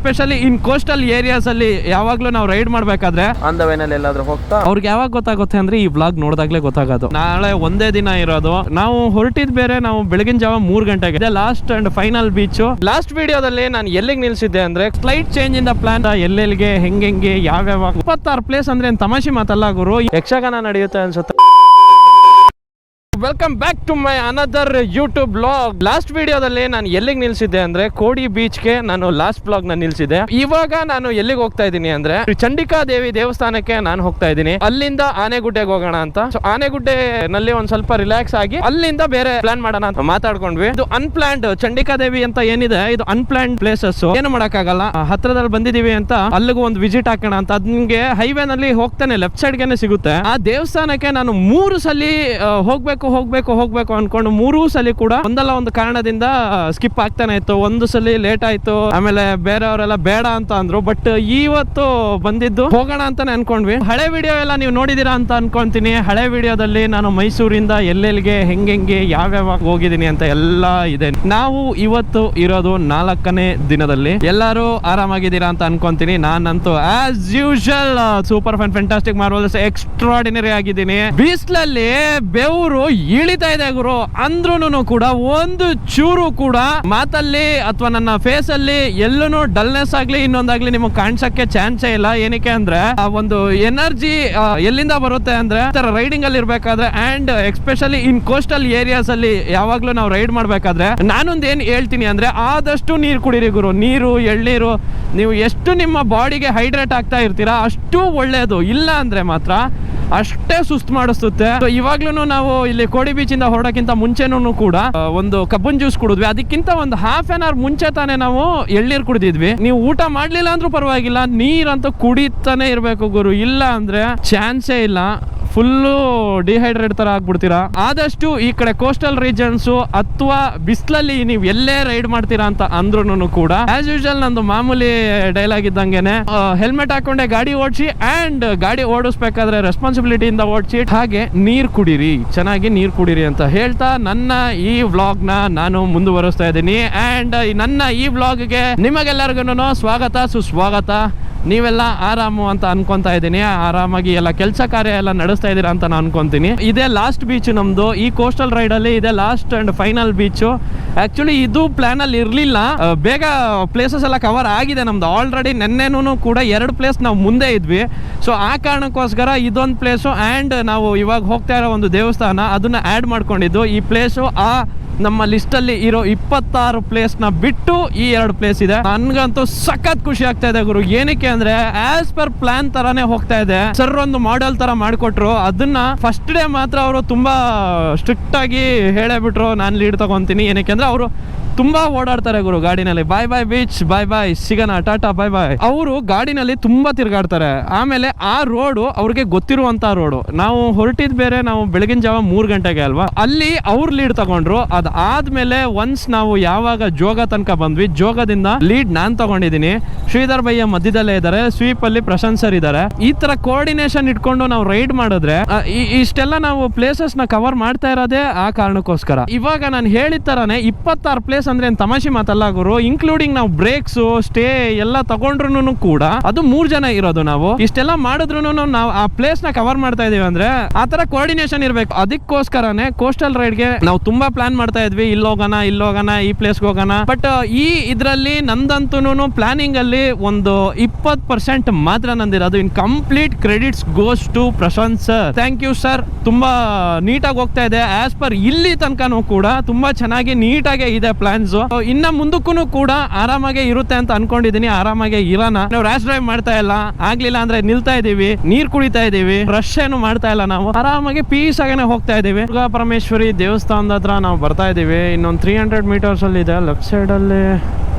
Especially in coastal areas ಅಲ್ಲಿ ಯಾವಾಗ್ಲೂ ನಾವು ರೈಡ್ ಮಾಡ್ಬೇಕಾದ್ರೆ ಆನ್ ದ ವೇನಲ್ಲಿ ಎಲ್ಲಾದ್ರೂ ಹೋಗ್ತಾ ಅವ್ರಿಗೆ ಯಾವಾಗ ಗೊತ್ತಾಗುತ್ತೆ ಅಂದ್ರೆ ಈ ವ್ಲಾಗ್ ನೋಡಿದಾಗ್ಲೇ ಗೊತ್ತಾಗೋದು. ನಾಳೆ ಒಂದೇ ದಿನ ಇರೋದು, ನಾವು ಹೊರಟಿದ್ ಬೇರೆ, ನಾವು ಬೆಳಗಿನ ಜಾವ 3 ಗಂಟೆಗೆ last and final beach. Last ವಿಡಿಯೋದಲ್ಲಿ ನಾನು ಎಲ್ಲಿಗೆ ನಿಲ್ಸಿದ್ದೆ ಅಂದ್ರೆ slight change in the plan, ಎಲ್ಲೆಲ್ಲಿಗೆ ಹೆಂಗೆ ಯಾವ್ಯಾವ 26 ಪ್ಲೇಸ್ ಅಂದ್ರೆ ತಮಾಷೆ ಮಾತಲ್ಲ ಗುರು, ಯಕ್ಷಗಾನ ನಡೆಯುತ್ತೆ ಅನ್ಸುತ್ತೆ. Welcome back to my another YouTube blog. Last ವಿಡಿಯೋದಲ್ಲಿ ನಾನು ಎಲ್ಲಿಗೆ ನಿಲ್ಸಿದ್ದೆ ಅಂದ್ರೆ ಕೋಡಿ ಬೀಚ್ಗೆ ನಾನು ಲಾಸ್ಟ್ ಬ್ಲಾಗ್ ನ ನಿಲ್ಸಿದ್ದೆ. ಇವಾಗ ನಾನು ಎಲ್ಲಿಗೆ ಹೋಗ್ತಾ ಇದ್ದೀನಿ ಅಂದ್ರೆ ಚಂಡಿಕಾ ದೇವಿ ದೇವಸ್ಥಾನಕ್ಕೆ ನಾನು ಹೋಗ್ತಾ ಇದ್ದೀನಿ. ಅಲ್ಲಿಂದ ಆನೆಗುಡ್ಡೆಗೆ ಹೋಗೋಣ ಅಂತ. ಆನೆಗುಡ್ಡೆ ನಲ್ಲಿ ಒಂದ್ ಸ್ವಲ್ಪ ರಿಲ್ಯಾಕ್ಸ್ ಆಗಿ ಅಲ್ಲಿಂದ ಬೇರೆ ಪ್ಲಾನ್ ಮಾಡೋಣ ಅಂತ ಮಾತಾಡ್ಕೊಂಡ್ವಿ. ಇದು ಅನ್ಪ್ಲಾನ್ಡ್ ಚಂಡಿಕಾ ದೇವಿ ಅಂತ ಏನಿದೆ, ಇದು ಅನ್ಪ್ಲಾನ್ಡ್ ಪ್ಲೇಸಸ್, ಏನು ಮಾಡಕ್ಕಾಗಲ್ಲ. ಹತ್ರದಲ್ಲಿ ಬಂದಿದೀವಿ ಅಂತ ಅಲ್ಲಿಗೂ ಒಂದು ವಿಸಿಟ್ ಹಾಕೋಣ ಅಂತ. ಅದ್ ನಿಮ್ಗೆ ಹೈವೇ ನಲ್ಲಿ ಹೋಗ್ತಾನೆ ಲೆಫ್ಟ್ ಸೈಡ್ ಗೆನೆ ಸಿಗುತ್ತೆ. ಆ ದೇವಸ್ಥಾನಕ್ಕೆ ನಾನು 3 ಸಲ ಹೋಗ್ಬೇಕು ಅನ್ಕೊಂಡು 3 ಸಲ ಕೂಡ ಒಂದಲ್ಲ ಒಂದು ಕಾರಣದಿಂದ ಸ್ಕಿಪ್ ಆಗ್ತಾನೆ ಇತ್ತು. ಒಂದು ಸಲ ಲೇಟ್ ಆಯ್ತು, ಆಮೇಲೆ ಬೇರೆಯವರೆಲ್ಲ ಬೇಡ ಅಂತ ಅಂದ್ರು. ಬಟ್ ಇವತ್ತು ಬಂದಿದ್ದು ಹೋಗೋಣ ಅಂತಾನೆ ಅನ್ಕೊಂಡ್ವಿ. ಹಳೆ ವಿಡಿಯೋ ಎಲ್ಲ ನೀವು ನೋಡಿದೀರಾ ಅಂತ ಅನ್ಕೊಂತೀನಿ. ಹಳೆ ವಿಡಿಯೋದಲ್ಲಿ ನಾನು ಮೈಸೂರಿಂದ ಎಲ್ಲೆಲ್ಲಿಗೆ ಹೆಂಗೆ ಯಾವ್ಯಾವ ಹೋಗಿದ್ದೀನಿ ಅಂತ ಎಲ್ಲ ಇದೆ. ನಾವು ಇವತ್ತು ಇರೋದು 4ನೇ ದಿನದಲ್ಲಿ. ಎಲ್ಲರೂ ಆರಾಮಾಗಿದ್ದೀರಾ ಅಂತ ಅನ್ಕೊಂತೀನಿ. ನಾನಂತೂ as usual super fantastic marvellous extraordinary ಆಗಿದ್ದೀನಿ. ಬಿಸಿಲಲ್ಲಿ ಬೆವರು ಇಳಿತಾ ಇದೆ ಗುರು. ಅಂದ್ರೂ ಕೂಡ ಒಂದು ಚೂರು ಕೂಡ ಮಾತಲ್ಲಿ ಅಥವಾ ನನ್ನ ಫೇಸ್ ಅಲ್ಲಿ ಎಲ್ಲೂ ಡಲ್ನೆಸ್ ಆಗ್ಲಿ ಇನ್ನೊಂದಾಗ್ಲಿ ನಿಮಗೆ ಕಾಣಿಸಕ್ಕೆ ಚಾನ್ಸೇ ಇಲ್ಲ. ಏನಕ್ಕೆ ಅಂದ್ರೆ ಆ ಒಂದು ಎನರ್ಜಿ ಎಲ್ಲಿಂದ ಬರುತ್ತೆ ಅಂದ್ರೆ ರೈಡಿಂಗ್ ಅಲ್ಲಿ ಇರ್ಬೇಕಾದ್ರೆ and especially in coastal areas ಅಲ್ಲಿ ಯಾವಾಗ್ಲೂ ನಾವು ರೈಡ್ ಮಾಡ್ಬೇಕಾದ್ರೆ ನಾನೊಂದು ಏನ್ ಹೇಳ್ತೀನಿ ಅಂದ್ರೆ ಆದಷ್ಟು ನೀರು ಕುಡೀರಿ ಗುರು. ನೀರು, ಎಳ್ನೀರು, ನೀವು ಎಷ್ಟು ನಿಮ್ಮ ಬಾಡಿಗೆ ಹೈಡ್ರೇಟ್ ಆಗ್ತಾ ಇರ್ತೀರಾ ಅಷ್ಟು ಒಳ್ಳೇದು. ಇಲ್ಲ ಅಂದ್ರೆ ಮಾತ್ರ ಅಷ್ಟೇ ಸುಸ್ತು ಮಾಡಿಸುತ್ತೆ. ಇವಾಗ್ಲೂ ನಾವು ಇಲ್ಲಿ ಕೋಡಿ ಬೀಚ್ ಇಂದ ಹೊರಡಕ್ಕಿಂತ ಮುಂಚೆನೂ ಕೂಡ ಒಂದು ಕಬ್ಬನ್ ಜ್ಯೂಸ್ ಕುಡಿದ್ವಿ. ಅದಕ್ಕಿಂತ ಒಂದು ½ an hour ಮುಂಚೆ ತಾನೇ ನಾವು ಎಳ್ನೀರು ಕುಡಿದಿದ್ವಿ. ನೀವು ಊಟ ಮಾಡ್ಲಿಲ್ಲ ಅಂದ್ರೂ ಪರವಾಗಿಲ್ಲ, ನೀರಂತೂ ಕುಡಿತಾನೆ ಇರ್ಬೇಕು ಗುರು. ಇಲ್ಲ ಅಂದ್ರೆ ಚಾನ್ಸೇ ಇಲ್ಲ, ಫುಲ್ಲು ಡಿಹೈಡ್ರೇಟ್ ತರ ಆಗ್ಬಿಡ್ತೀರಾ. ಆದಷ್ಟು ಈ ಕಡೆ ಕೋಸ್ಟಲ್ ರೀಜನ್ಸ್ ಅಥವಾ ಬಿಸಿಲಲ್ಲಿ ನೀವು ಎಲ್ಲೇ ರೈಡ್ ಮಾಡ್ತೀರಾ ಅಂತ ಅಂದ್ರೂ ಕೂಡ ಆಸ್ ಯೂಶುವಲ್ ನಂದು ಮಾಮೂಲಿ ಡೈಲಾಗ್ ಇದ್ದಂಗೆನೆ ಹೆಲ್ಮೆಟ್ ಹಾಕೊಂಡೆ ಗಾಡಿ ಓಡಿಸಿ ಅಂಡ್ ಗಾಡಿ ಓಡಿಸ್ಬೇಕಾದ್ರೆ ರೆಸ್ಪಾನ್ಸಿಬಿಲಿಟಿಯಿಂದ ಓಡಿಸಿ, ಹಾಗೆ ನೀರ್ ಕುಡೀರಿ, ಚೆನ್ನಾಗಿ ನೀರ್ ಕುಡೀರಿ ಅಂತ ಹೇಳ್ತಾ ನನ್ನ ಈ ವ್ಲಾಗ್ ನ ನಾನು ಮುಂದುವರಿಸ್ತಾ ಇದ್ದೀನಿ. ಅಂಡ್ ನನ್ನ ಈ ವ್ಲಾಗ್ಗೆ ನಿಮಗೆಲ್ಲರಿಗೂ ಸ್ವಾಗತ ಸುಸ್ವಾಗತ. ನೀವೆಲ್ಲ ಆರಾಮು ಅಂತ ಅನ್ಕೊಂತಾ ಇದ್ದೀನಿ. ಆರಾಮಾಗಿ ಎಲ್ಲ ಕೆಲಸ ಕಾರ್ಯ ಎಲ್ಲ ನಡೆಸ್ತಾ ಇದ್ದೀರಾ ಅಂತ ನಾನು ಅನ್ಕೊಂತೀನಿ. ಇದೇ ಲಾಸ್ಟ್ ಬೀಚ್ ನಮ್ದು. ಈ ಕೋಸ್ಟಲ್ ರೈಡ್ ಅಲ್ಲಿ ಇದೆ last and final beach. Actually ಇದು ಪ್ಲಾನ್ ಅಲ್ಲಿ ಇರ್ಲಿಲ್ಲ. ಬೇಗ ಪ್ಲೇಸಸ್ ಎಲ್ಲ ಕವರ್ ಆಗಿದೆ ನಮ್ದು ಆಲ್ರೆಡಿ. ನೆನ್ನೆನೂ ಕೂಡ 2 ಪ್ಲೇಸ್ ನಾವು ಮುಂದೆ ಇದ್ವಿ. ಸೊ ಆ ಕಾರಣಕ್ಕೋಸ್ಕರ ಇದೊಂದು ಪ್ಲೇಸು ಅಂಡ್ ನಾವು ಇವಾಗ ಹೋಗ್ತಾ ಇರೋ ಒಂದು ದೇವಸ್ಥಾನ ಅದನ್ನ ಆಡ್ ಮಾಡ್ಕೊಂಡಿದ್ದು. ಈ ಪ್ಲೇಸು ನಮ್ಮ ಲಿಸ್ಟ್ ಅಲ್ಲಿ ಇರೋ 26 ಪ್ಲೇಸ್ ನ ಬಿಟ್ಟು ಈ 2 ಪ್ಲೇಸ್ ಇದೆ. ನನ್ಗಂತೂ ಸಖತ್ ಖುಷಿ ಆಗ್ತಾ ಇದೆ ಗುರು. ಏನಕ್ಕೆ ಅಂದ್ರೆ ಆಸ್ ಪರ್ ಪ್ಲಾನ್ ತರಾನೇ ಹೋಗ್ತಾ ಇದೆ. ಸರ್ ಒಂದು ಮಾಡೆಲ್ ತರ ಮಾಡ್ಕೊಟ್ರು. ಅದನ್ನ ಫಸ್ಟ್ ಡೇ ಮಾತ್ರ ಅವರು ತುಂಬಾ ಸ್ಟ್ರಿಕ್ಟ್ ಆಗಿ ಹೇಳೇಬಿಟ್ರು, ನಾನು ಲೀಡ್ ತಗೊಂತೀನಿ. ಏನಕ್ಕೆ ಅಂದ್ರೆ ಅವರು ತುಂಬಾ ಓಡಾಡ್ತಾರೆ ಗುರು ಗಾಡಿನಲ್ಲಿ. ಬಾಯ್ ಬಾಯ್ ಬೀಚ್, ಬಾಯ್ ಬಾಯ್ ಸಿಗಣ, ಟಾಟಾ ಬಾಯ್ ಬಾಯ್. ಅವರು ಗಾಡಿನಲ್ಲಿ ತುಂಬಾ ತಿರ್ಗಾಡ್ತಾರೆ. ಆಮೇಲೆ ಆ ರೋಡು ಅವ್ರಿಗೆ ಗೊತ್ತಿರುವಂತ ರೋಡು. ನಾವು ಹೊರಟಿದ್ ಬೇರೆ, ನಾವು ಬೆಳಗಿನ ಜಾವ 3 ಗಂಟೆಗೆ ಅಲ್ವಾ, ಅಲ್ಲಿ ಅವ್ರು ಲೀಡ್ ತಗೊಂಡ್ರು. ಅದಾದ್ಮೇಲೆ ಒನ್ಸ್ ನಾವು ಯಾವಾಗ ಜೋಗ ತನಕ ಬಂದ್ವಿ, ಜೋಗದಿಂದ ಲೀಡ್ ನಾನ್ ತಗೊಂಡಿದ್ದೀನಿ. ಶ್ರೀಧರ್ ಭಯ್ಯ ಮಧ್ಯದಲ್ಲೇ ಇದ್ದಾರೆ, ಸ್ವೀಪ್ ಅಲ್ಲಿ ಪ್ರಶಾಂತ್ ಸರ್ ಇದ್ದಾರೆ. ಈ ತರ ಕೋಆರ್ಡಿನೇಷನ್ ಇಟ್ಕೊಂಡು ನಾವು ರೈಡ್ ಮಾಡಿದ್ರೆ ಇಷ್ಟೆಲ್ಲ ನಾವು ಪ್ಲೇಸಸ್ ನ ಕವರ್ ಮಾಡ್ತಾ ಇರೋದೇ ಆ ಕಾರಣಕ್ಕೋಸ್ಕರ. ಇವಾಗ ನಾನು ಹೇಳಿದ ತರಾನೇ 26 ಪ್ಲೇಸ್ ಅಂದ್ರೆ ತಮಾಷೆ ಮಾತಲ್ಲ ಗುರು. ಇನ್ಕ್ಲೂಡಿಂಗ್ ನಾವು ಬ್ರೇಕ್ಸ್ ಸ್ಟೇ ಎಲ್ಲ ತಗೊಂಡ್ರು ಕೂಡ ಅದು 3 ಜನ ಇರೋದು. ನಾವು ಇಷ್ಟೆಲ್ಲ ಮಾಡಿದ್ರು ನಾವು ಆ ಪ್ಲೇಸ್ ನ ಕವರ್ ಮಾಡ್ತಾ ಇದೀವಿ ಅಂದ್ರೆ ಆ ತರ ಕೋಆರ್ಡಿನೇಷನ್ ಇರ್ಬೇಕು. ಅದಕ್ಕೋಸ್ಕರನೇ ಕೋಸ್ಟಲ್ ರೈಡ್ ಗೆ ನಾವು ತುಂಬಾ ಪ್ಲಾನ್ ಮಾಡ್ತಾ ಇದ್ವಿ. ಇಲ್ಲೋಗೋಣ ಈ ಪ್ಲೇಸ್ಗೆ ಹೋಗೋಣ. ಬಟ್ ಈ ಇದ್ರಲ್ಲಿ ನಂದಂತೂ ಪ್ಲಾನಿಂಗ್ ಅಲ್ಲಿ ಒಂದು 20% ಮಾತ್ರ ನಂದಿರೋದು. In complete credits goes to Prashanth sir. Thank you sir. ತುಂಬಾ ನೀಟಾಗಿ ಹೋಗ್ತಾ ಇದೆ. ಆಸ್ ಪರ್ ಇಲ್ಲಿ ತನಕನೂ ಕೂಡ ತುಂಬಾ ಚೆನ್ನಾಗಿ ನೀಟಾಗಿ ಇದೆ ಪ್ಲಾನ್ಸ್. ಇನ್ನ ಮುಂದಕ್ಕೂ ಕೂಡ ಆರಾಮಾಗಿ ಇರುತ್ತೆ ಅಂತ ಅನ್ಕೊಂಡಿದೀನಿ. ಆರಾಮಾಗಿ ಇರೋಣ. ನಾವು ರ್ಯಾಶ್ ಡ್ರೈವ್ ಮಾಡ್ತಾ ಇಲ್ಲ, ಆಗ್ಲಿಲ್ಲ ಅಂದ್ರೆ ನಿಲ್ತಾ ಇದೀವಿ, ನೀರ್ ಕುಡಿತಾ ಇದೀವಿ, ರಶ್ ಏನು ಮಾಡ್ತಾ ಇಲ್ಲ. ನಾವು ಆರಾಮಾಗಿ ಪೀಸ್ ಆಗೇನೆ ಹೋಗ್ತಾ ಇದೀವಿ. ದುರ್ಗಾ ಪರಮೇಶ್ವರಿ ದೇವಸ್ಥಾನದ ಹತ್ರ ನಾವು ಬರ್ತಾ ಇದೀವಿ. ಇನ್ನೊಂದು 300 ಮೀಟರ್ಸ್ ಅಲ್ಲಿ ಇದೆ. ಲೆಫ್ಟ್ ಸೈಡ್ ಅಲ್ಲಿ,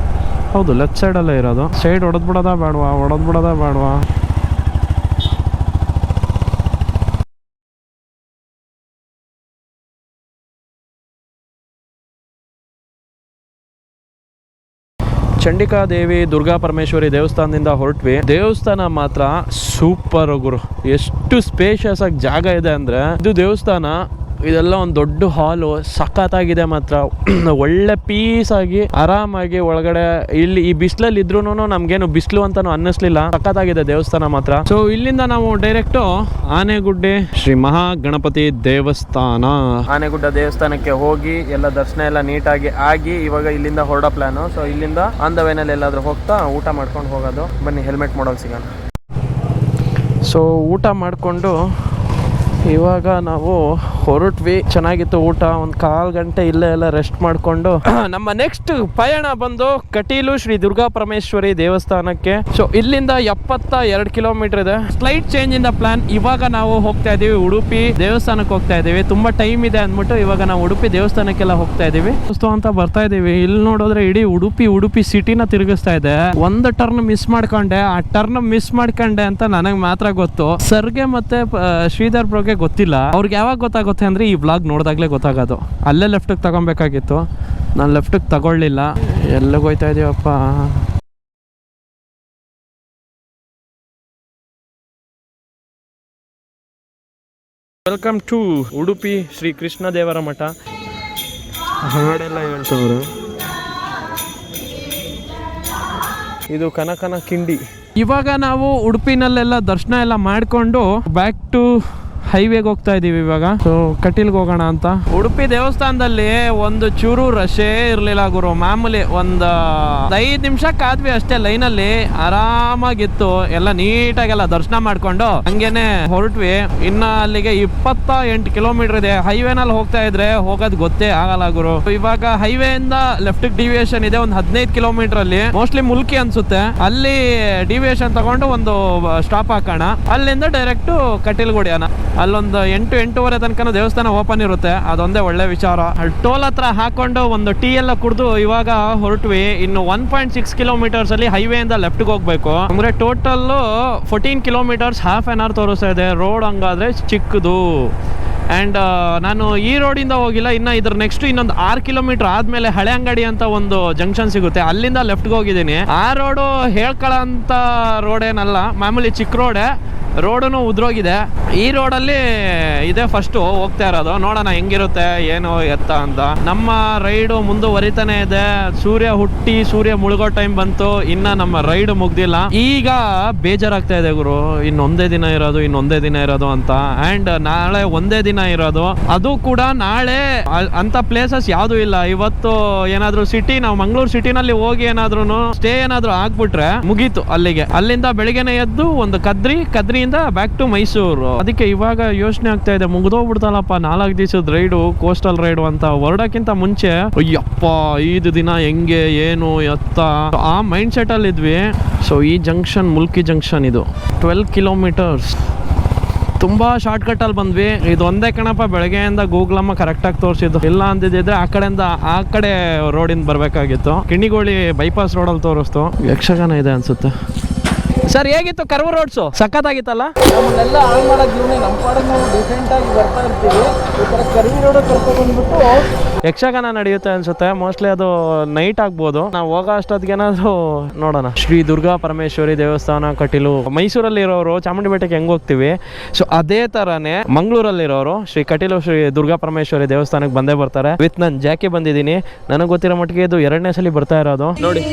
ಹೌದು ಲೆಫ್ಟ್ ಸೈಡ್ ಅಲ್ಲೇ ಇರೋದು. ಸೈಡ್ ಹೊಡೆದ್ಬಿಡೋದಾ ಬೇಡವಾ? ಚಂಡಿಕಾ ದೇವಿ ದುರ್ಗಾ ಪರಮೇಶ್ವರಿ ದೇವಸ್ಥಾನದಿಂದ ಹೊರಟ್ವಿ. ದೇವಸ್ಥಾನ ಮಾತ್ರ ಸೂಪರ್ ಗುರು. ಎಷ್ಟು ಸ್ಪೇಷಿಯಸ್ ಆಗಿ ಜಾಗ ಇದೆ ಅಂದ್ರೆ, ಇದು ದೇವಸ್ಥಾನ ಇದೆಲ್ಲ ಒಂದು ದೊಡ್ಡ ಹಾಲು, ಸಖತ್ತಾಗಿದೆ ಮಾತ್ರ. ಒಳ್ಳೆ ಪೀಸ್ ಆಗಿ ಆರಾಮಾಗಿ ಒಳಗಡೆ ಇಲ್ಲಿ ಈ ಬಿಸಿಲಲ್ಲಿ ಇದ್ರೂ ನಮ್ಗೇನು ಬಿಸಿಲು ಅಂತಾನು ಅನ್ನಿಸ್ಲಿಲ್ಲ. ಸಖತ್ತಾಗಿದೆ ದೇವಸ್ಥಾನ ಮಾತ್ರ. ಸೊ ಇಲ್ಲಿಂದ ನಾವು ಡೈರೆಕ್ಟ್ ಆನೆಗುಡ್ಡೆ ಶ್ರೀ ಮಹಾ ಗಣಪತಿ ದೇವಸ್ಥಾನ, ಆನೆಗುಡ್ಡ ದೇವಸ್ಥಾನಕ್ಕೆ ಹೋಗಿ ಎಲ್ಲ ದರ್ಶನ ಎಲ್ಲ ನೀಟಾಗಿ ಆಗಿ ಇವಾಗ ಇಲ್ಲಿಂದ ಹೊರಡೋ ಪ್ಲಾನು. ಸೊ ಇಲ್ಲಿಂದ ಆನ್ ದ ವೇನಲ್ಲಿ ಎಲ್ಲಾದ್ರೂ ಹೋಗ್ತಾ ಊಟ ಮಾಡ್ಕೊಂಡು ಹೋಗೋದು. ಬನ್ನಿ ಹೆಲ್ಮೆಟ್ ಮಾಡಲ್ ಸಿಗೋಣ. ಸೊ ಊಟ ಮಾಡಿಕೊಂಡು ಇವಾಗ ನಾವು ಹೊರಟ್ವಿ. ಚೆನ್ನಾಗಿತ್ತು ಊಟ. ಒಂದು 1/4 ಗಂಟೆ ಇಲ್ಲೇ ಎಲ್ಲ ರೆಸ್ಟ್ ಮಾಡಿಕೊಂಡು ನಮ್ಮ ನೆಕ್ಸ್ಟ್ ಪಯಣ ಬಂದು ಕಟೀಲು ಶ್ರೀ ದುರ್ಗಾ ಪರಮೇಶ್ವರಿ ದೇವಸ್ಥಾನಕ್ಕೆ. ಸೊ ಇಲ್ಲಿಂದ 72 ಕಿಲೋಮೀಟರ್ ಇದೆ. ಸ್ಲೈಟ್ ಚೇಂಜ್ ಇಂದ ಪ್ಲಾನ್. ಇವಾಗ ನಾವು ಹೋಗ್ತಾ ಇದೀವಿ ಉಡುಪಿ ದೇವಸ್ಥಾನಕ್ಕೆ ಹೋಗ್ತಾ ಇದೀವಿ. ತುಂಬಾ ಟೈಮ್ ಇದೆ ಅಂದ್ಬಿಟ್ಟು ಇವಾಗ ನಾವು ಉಡುಪಿ ದೇವಸ್ಥಾನಕ್ಕೆಲ್ಲ ಹೋಗ್ತಾ ಇದೀವಿ ಅಂತ ಬರ್ತಾ ಇದೀವಿ. ಇಲ್ಲಿ ನೋಡಿದ್ರೆ ಇಡೀ ಉಡುಪಿ ಸಿಟಿನ ತಿರುಗಿಸ್ತಾ ಇದೆ. ಒಂದು ಟರ್ನ್ ಮಿಸ್ ಮಾಡ್ಕೊಂಡೆ. ಆ ಟರ್ನ್ ಮಿಸ್ ಮಾಡ್ಕೊಂಡೆ ಅಂತ ನನಗೆ ಮಾತ್ರ ಗೊತ್ತು. ಸರ್ಗೆ ಮತ್ತೆ ಶ್ರೀಧರ್ ಬ್ರೋಗೆ ಗೊತ್ತಿಲ್ಲ. ಅವ್ರಿಗೆ ಯಾವಾಗ ಗೊತ್ತಾಗುತ್ತೆ ಅಂದ್ರೆ ಈ ಬ್ಲಾಗ್ ನೋಡಿದಾಗ್ಲೇ ಗೊತ್ತಾಗೋದು. ಅಲ್ಲೇ ಲೆಫ್ಟಿಗೆ ತಗೊಬೇಕಾಗಿತ್ತು, ನಾನು ಲೆಫ್ಟಿಗೆ ತಗೊಳ್ಳಿಲ್ಲ. ಎಲ್ಲಿಗೆ ಹೋಯ್ತಾ ಇದೀವಪ್ಪ? ವೆಲ್ಕಮ್ ಟು ಉಡುಪಿ ಶ್ರೀ ಕೃಷ್ಣ ದೇವರ ಮಠ. ಹಾಡೆಲ್ಲ ಹೇಳ್ತವ್ರು. ಇದು ಕನಕನ ಕಿಂಡಿ. ಇವಾಗ ನಾವು ಉಡುಪಿನಲ್ಲೆಲ್ಲ ದರ್ಶನ ಎಲ್ಲ ಮಾಡಿಕೊಂಡು ಬ್ಯಾಕ್ ಟು ಹೈವೇಗೆ ಹೋಗ್ತಾ ಇದೀವಿ ಇವಾಗ. ಸೊ ಕಟೀಲ್ಗೆ ಹೋಗೋಣ ಅಂತ. ಉಡುಪಿ ದೇವಸ್ಥಾನದಲ್ಲಿ ಒಂದು ಚೂರು ರಶೇ ಇರ್ಲಿಲ್ಲ ಗುರು. ಮಾಮೂಲಿ ಒಂದು 5 ನಿಮಿಷ ಕಾದ್ವಿ ಅಷ್ಟೇ ಲೈನಲ್ಲಿ. ಆರಾಮಾಗಿತ್ತು. ಎಲ್ಲ ನೀಟಾಗೆಲ್ಲ ದರ್ಶನ ಮಾಡ್ಕೊಂಡು ಹಂಗೇನೆ ಹೊರಟ್ವಿ. ಇನ್ನ ಅಲ್ಲಿಗೆ 28 ಕಿಲೋಮೀಟರ್ ಇದೆ. ಹೈವೇನಲ್ಲಿ ಹೋಗ್ತಾ ಇದ್ರೆ ಹೋಗೋದ್ ಗೊತ್ತೇ ಆಗಲ್ಲ ಗುರು. ಇವಾಗ ಹೈವೇ ಇಂದ ಲೆಫ್ಟ್ ಡಿವಿಯೇಷನ್ ಇದೆ ಒಂದು 15 ಕಿಲೋಮೀಟರ್ ಅಲ್ಲಿ. ಮೋಸ್ಟ್ಲಿ ಮುಲ್ಕಿ ಅನ್ಸುತ್ತೆ. ಅಲ್ಲಿ ಡಿವಿಯೇಷನ್ ತಗೊಂಡು ಒಂದು ಸ್ಟಾಪ್ ಹಾಕೋಣ. ಅಲ್ಲಿಂದ ಡೈರೆಕ್ಟ್ ಕಟೀಲ್ಗೆ ಹೊಡಿಯೋಣ. ಅಲ್ಲೊಂದು 8-8:30 ತನಕ ದೇವಸ್ಥಾನ ಓಪನ್ ಇರುತ್ತೆ. ಅದೊಂದೇ ಒಳ್ಳೆ ವಿಚಾರ. ಟೋಲ್ ಹತ್ರ ಹಾಕೊಂಡು ಒಂದು ಟೀ ಎಲ್ಲ ಕುಡಿದು ಇವಾಗ ಹೊರಟ್ವಿ. ಇನ್ನು 1.6 ಕಿಲೋಮೀಟರ್ಸ್ ಅಲ್ಲಿ ಹೈವೇ ಇಂದ ಲೆಫ್ಟ್ಗೆ ಹೋಗ್ಬೇಕು. ಅಂದ್ರೆ total 14 kilometres half an hour ತೋರಿಸ್ತಾ ಇದೆ. ರೋಡ್ ಹಂಗಾದ್ರೆ ಚಿಕ್ಕದು. ಆ್ಯಂಡ್ ನಾನು ಈ ರೋಡಿಂದ ಹೋಗಿಲ್ಲ. ಇನ್ನು ಇದ್ರ ನೆಕ್ಸ್ಟ್ ಇನ್ನೊಂದು 6 ಕಿಲೋಮೀಟರ್ ಆದಮೇಲೆ ಹಳೆ ಅಂಗಡಿ ಅಂತ ಒಂದು ಜಂಕ್ಷನ್ ಸಿಗುತ್ತೆ. ಅಲ್ಲಿಂದ ಲೆಫ್ಟ್ಗೆ ಹೋಗಿದ್ದೀನಿ. ಆ ರೋಡು ಹೇಳ್ಕೊಳ್ಳೋಂಥ ರೋಡ್ ಏನಲ್ಲ, ಮಾಮೂಲಿ ಚಿಕ್ಕ ರೋಡೇ. ರೋಡೂ ಉದ್ರೋಗಿದೆ. ಈ ರೋಡಲ್ಲಿ ಇದೇ ಫಸ್ಟು ಹೋಗ್ತಾ ಇರೋದು. ನೋಡೋಣ ಹೆಂಗಿರುತ್ತೆ ಏನು ಎತ್ತ ಅಂತ. ನಮ್ಮ ರೈಡು ಮುಂದುವರಿತಾನೆ ಇದೆ. ಸೂರ್ಯ ಮುಳುಗೋ ಟೈಮ್ ಬಂತು. ಇನ್ನ ನಮ್ಮ ರೈಡ್ ಮುಗ್ದಿಲ್ಲ. ಈಗ ಬೇಜಾರಾಗ್ತಾ ಇದೆ ಗುರು. ಇನ್ನೊಂದೇ ದಿನ ಇರೋದು ಅಂತ. ಆ್ಯಂಡ್ ನಾಳೆ ಒಂದೇ ದಿನ ಇರೋದು. ಅದು ಕೂಡ ನಾಳೆ ಅಂತ ಪ್ಲೇಸಸ್ ಯಾವುದು ಇಲ್ಲ. ಇವತ್ತು ಏನಾದ್ರು ಸಿಟಿ, ನಾವು ಮಂಗಳೂರು ಸಿಟಿನಲ್ಲಿ ಹೋಗಿ ಏನಾದ್ರು ಸ್ಟೇ ಏನಾದ್ರು ಆಗ್ಬಿಟ್ರೆ ಮುಗೀತು ಅಲ್ಲಿಗೆ. ಅಲ್ಲಿಂದ ಬೆಳಿಗ್ಗೆನೆ ಎದ್ದು ಒಂದು ಕದ್ರಿಯಿಂದ ಬ್ಯಾಕ್ ಟು ಮೈಸೂರು. ಅದಕ್ಕೆ ಇವಾಗ ಯೋಚನೆ ಆಗ್ತಾ ಇದೆ, ಮುಗ್ದೋಗ್ಬಿಡ್ತಲ್ಲಪ್ಪ 4 ದಿವಸದ ರೈಡು, ಕೋಸ್ಟಲ್ ರೈಡು ಅಂತ. ಹೊರಡಕ್ಕಿಂತ ಮುಂಚೆ ಅಯ್ಯಪ್ಪ 5 ದಿನ ಹೆಂಗೆ ಏನು ಎತ್ತ ಆ ಮೈಂಡ್ ಸೆಟ್ ಅಲ್ಲಿ ಇದ್ವಿ. ಸೊ ಈ ಜಂಕ್ಷನ್ ಮುಲ್ಕಿ ಜಂಕ್ಷನ್. ಇದು 12 ಕಿಲೋಮೀಟರ್ಸ್. ತುಂಬಾ ಶಾರ್ಟ್ ಕಟ್ ಅಲ್ಲಿ ಬಂದ್ವಿ. ಇದು ಒಂದೇ ಕಣಪ್ಪ ಬೆಳಗ್ಗೆಯಿಂದ ಗೂಗಲಮ್ಮ ಕರೆಕ್ಟಾಗಿ ತೋರಿಸಿದ್ದು. ಇಲ್ಲ ಅಂದಿದ್ರೆ ಆ ಕಡೆ ರೋಡಿಂದ ಬರ್ಬೇಕಾಗಿತ್ತು. ಕಿಣಿಗೋಳಿ ಬೈಪಾಸ್ ರೋಡಲ್ಲಿ ತೋರಿಸ್ತು. ಯಕ್ಷಗಾನ ಇದೆ ಅನ್ಸುತ್ತೆ. ಸರ್ ಹೇಗಿತ್ತು ಕರ್ವ ರೋಡ್ಸು? ಸಖತ್ತಾಗಿತ್ತಲ್ಲ. ನಮ್ಮನ್ನೆಲ್ಲ ಆನ್ ಮಾಡೋದು ಇವನೇ. ನಮ್ಮ ಪಾಡಿಗೆ ನಾವು ಡಿಸೆಂಟ್ ಆಗಿ ಬರ್ತಾ ಇರ್ತೀವಿ. ಈ ಥರ ಕರ್ವಿ ರೋಡ್ ಕರ್ಕೊಂಡ್ಬಂದ್ಬಿಟ್ಟು ಯಕ್ಷಗಾನ ನಡೆಯುತ್ತೆ ಅನ್ಸುತ್ತೆ. ಮೋಸ್ಟ್ಲಿ ಅದು ನೈಟ್ ಆಗ್ಬೋದು. ನಾವು ಹೋಗೋ ಅಷ್ಟೊತ್ತಿಗೇನಾದ್ರು ನೋಡೋಣ. ಶ್ರೀ ದುರ್ಗಾ ಪರಮೇಶ್ವರಿ ದೇವಸ್ಥಾನ ಕಟೀಲು. ಮೈಸೂರಲ್ಲಿ ಇರೋರು ಚಾಮುಂಡಿ ಬೆಟ್ಟಕ್ಕೆ ಹೆಂಗ್ ಹೋಗ್ತೀವಿ, ಸೊ ಅದೇ ತರಾನೇ ಮಂಗಳೂರಲ್ಲಿರೋರು ಶ್ರೀ ಕಟೀಲು ಶ್ರೀ ದುರ್ಗಾ ಪರಮೇಶ್ವರಿ ದೇವಸ್ಥಾನಕ್ಕೆ ಬಂದೇ ಬರ್ತಾರೆ. ವಿತ್ ನಾನು ಜಾಕಿ ಬಂದಿದ್ದೀನಿ. ನನಗೆ ಗೊತ್ತಿರೋ ಮಟ್ಟಿಗೆ ಇದು 2ನೇ ಸಲ ಬರ್ತಾ ಇರೋದು. ನೋಡಿ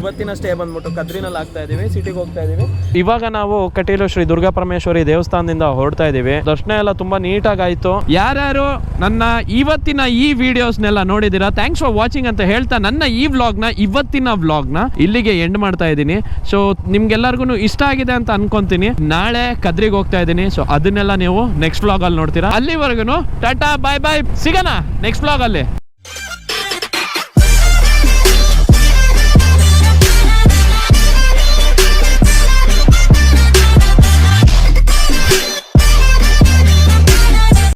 ಇವತ್ತಿನ ಸ್ಟೇ ಬಂದ್ಬಿಟ್ಟು ಕದ್ರಿನಲ್ಲಿ ಆಗ್ತಾ ಇದೀವಿ. ಸಿಟಿಗೆ ಹೋಗ್ತಾ ಇದೀವಿ. ಇವಾಗ ನಾವು ಕಟೀಲು ಶ್ರೀ ದುರ್ಗಾ ಪರಮೇಶ್ವರಿ ದೇವಸ್ಥಾನದಿಂದ ಹೊರಡ್ತಾ ಇದೀವಿ. ದರ್ಶನ ಎಲ್ಲ ತುಂಬಾ ನೀಟಾಗಿ ಆಯ್ತು. ಯಾರ್ಯಾರು ನನ್ನ ಇವತ್ತಿನ ಈ ವಿಡಿಯೋಸ್ನೆಲ್ಲ ನೋಡಿದೀರಾ, ಥ್ಯಾಂಕ್ಸ್ ಫಾರ್ ವಾಚಿಂಗ್ ಅಂತ ಹೇಳ್ತಾ ನನ್ನ ಇವತ್ತಿನ ವ್ಲಾಗ್ನ ಇಲ್ಲಿಗೆ ಎಂಡ್ ಮಾಡ್ತಾ ಇದ್ದೀನಿ. ಸೊ ನಿಮ್ಗೆಲ್ಲರಿಗೂ ಇಷ್ಟ ಆಗಿದೆ ಅಂತ ಅನ್ಕೊಂತೀನಿ. ನಾಳೆ ಕದ್ರಿಗೆ ಹೋಗ್ತಾ ಇದ್ದೀನಿ. ಸೊ ಅದನ್ನೆಲ್ಲ ನೀವು ನೆಕ್ಸ್ಟ್ ವ್ಲಾಗ್ ಅಲ್ಲಿ ನೋಡ್ತೀರಾ. ಅಲ್ಲಿವರೆಗೂ ಟಾಟಾ ಬಾಯ್ ಬಾಯ್. ಸಿಗೋಣ ನೆಕ್ಸ್ಟ್ ವ್ಲಾಗ್ ಅಲ್ಲಿ.